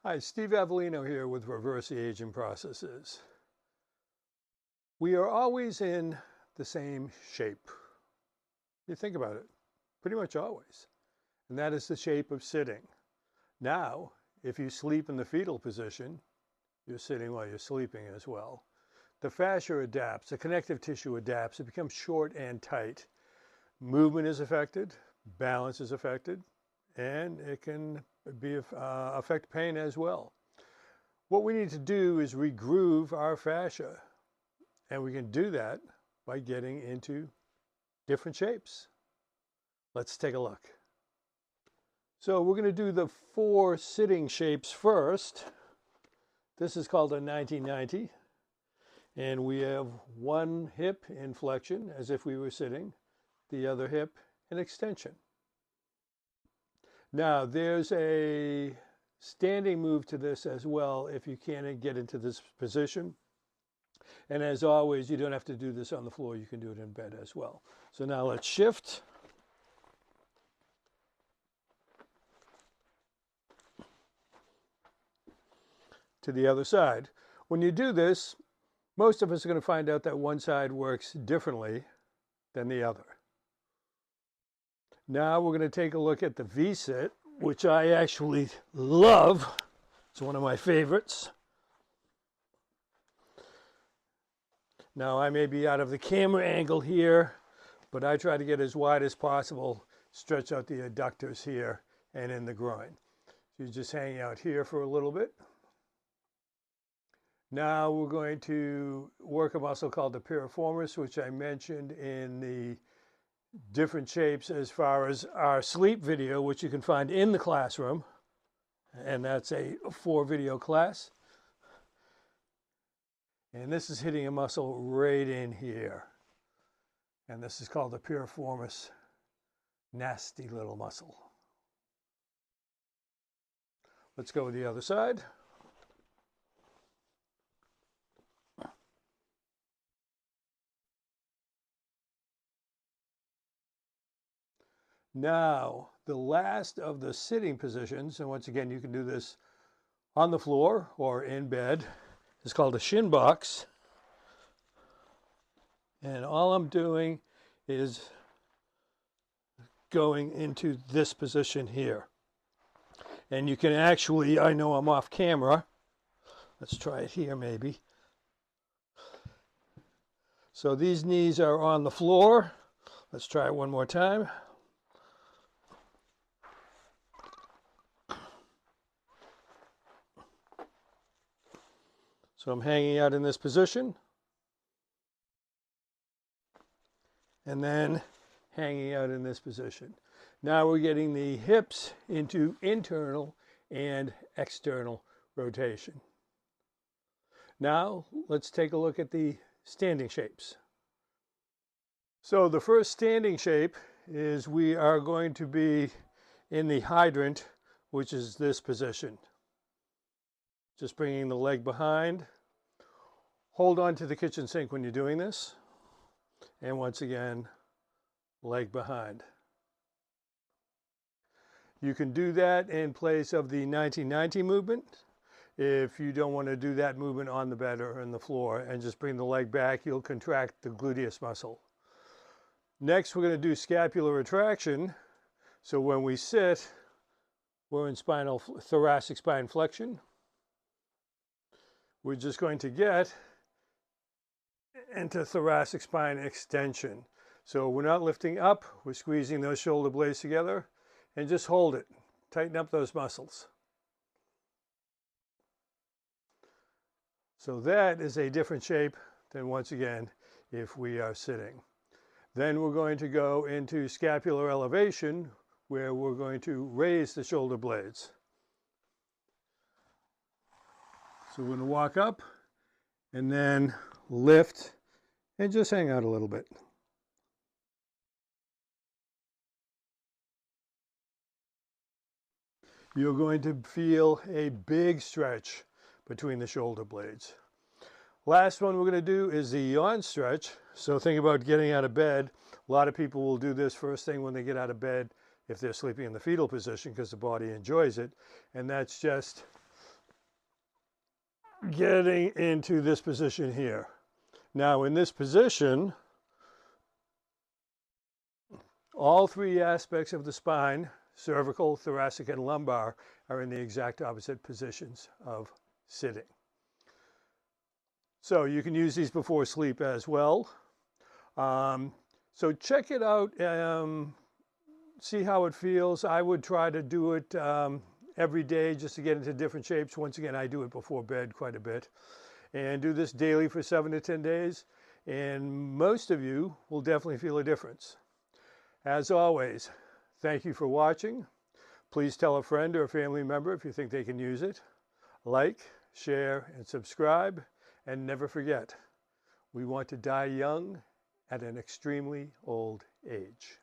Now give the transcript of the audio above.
Hi, Steve Avellino here with Reverse the Aging Processes. We are always in the same shape. You think about it, pretty much always. And that is the shape of sitting. Now, if you sleep in the fetal position, you're sitting while you're sleeping as well. The fascia adapts, the connective tissue adapts, it becomes short and tight. Movement is affected, balance is affected, and it can affect pain as well. What we need to do is regroove our fascia, and we can do that by getting into different shapes. Let's take a look. So we're going to do the 4 sitting shapes first. This is called a 90-90, and we have one hip in flexion as if we were sitting, the other hip in extension. Now there's a standing move to this as well if you can't get into this position. And as always, you don't have to do this on the floor, you can do it in bed as well. So now let's shift. To the other side. When you do this, most of us are going to find out that one side works differently than the other. Now we're going to take a look at the V-sit, which I actually love. It's one of my favorites. Now I may be out of the camera angle here, but I try to get as wide as possible, stretch out the adductors here and in the groin. So you just hang out here for a little bit. Now we're going to work a muscle called the piriformis, which I mentioned in the different shapes as far as our sleep video, which you can find in the classroom. And that's a 4-video class. And this is hitting a muscle right in here. And this is called the piriformis, nasty little muscle. Let's go with the other side. Now, the last of the sitting positions, and once again, you can do this on the floor or in bed, is called a shin box. And all I'm doing is going into this position here. And you can actually, I know I'm off camera. Let's try it here maybe. So these knees are on the floor. Let's try it one more time. So I'm hanging out in this position, and then hanging out in this position. Now we're getting the hips into internal and external rotation. Now let's take a look at the standing shapes. So the first standing shape is we are going to be in the hydrant, which is this position. Just bringing the leg behind. Hold on to the kitchen sink when you're doing this. And once again, leg behind. You can do that in place of the 90-90 movement if you don't want to do that movement on the bed or on the floor, and just bring the leg back. You'll contract the gluteus muscle. Next, we're going to do scapular retraction. So when we sit, we're in thoracic spine flexion. We're just going to get into thoracic spine extension. So we're not lifting up, we're squeezing those shoulder blades together, and just hold it. Tighten up those muscles. So that is a different shape than, once again, if we are sitting. Then we're going to go into scapular elevation, where we're going to raise the shoulder blades. So we're going to walk up and then lift and just hang out a little bit. You're going to feel a big stretch between the shoulder blades. Last one we're going to do is the yawn stretch. So think about getting out of bed. A lot of people will do this first thing when they get out of bed if they're sleeping in the fetal position, because the body enjoys it. And that's just getting into this position here. Now in this position, all three aspects of the spine, cervical, thoracic, and lumbar, are in the exact opposite positions of sitting. So you can use these before sleep as well. So check it out, see how it feels. I would try to do it every day just to get into different shapes. Once again, I do it before bed quite a bit. And do this daily for 7 to 10 days, and most of you will definitely feel a difference. As always, thank you for watching. Please tell a friend or a family member if you think they can use it. Like, share, and subscribe. And never forget, we want to die young at an extremely old age.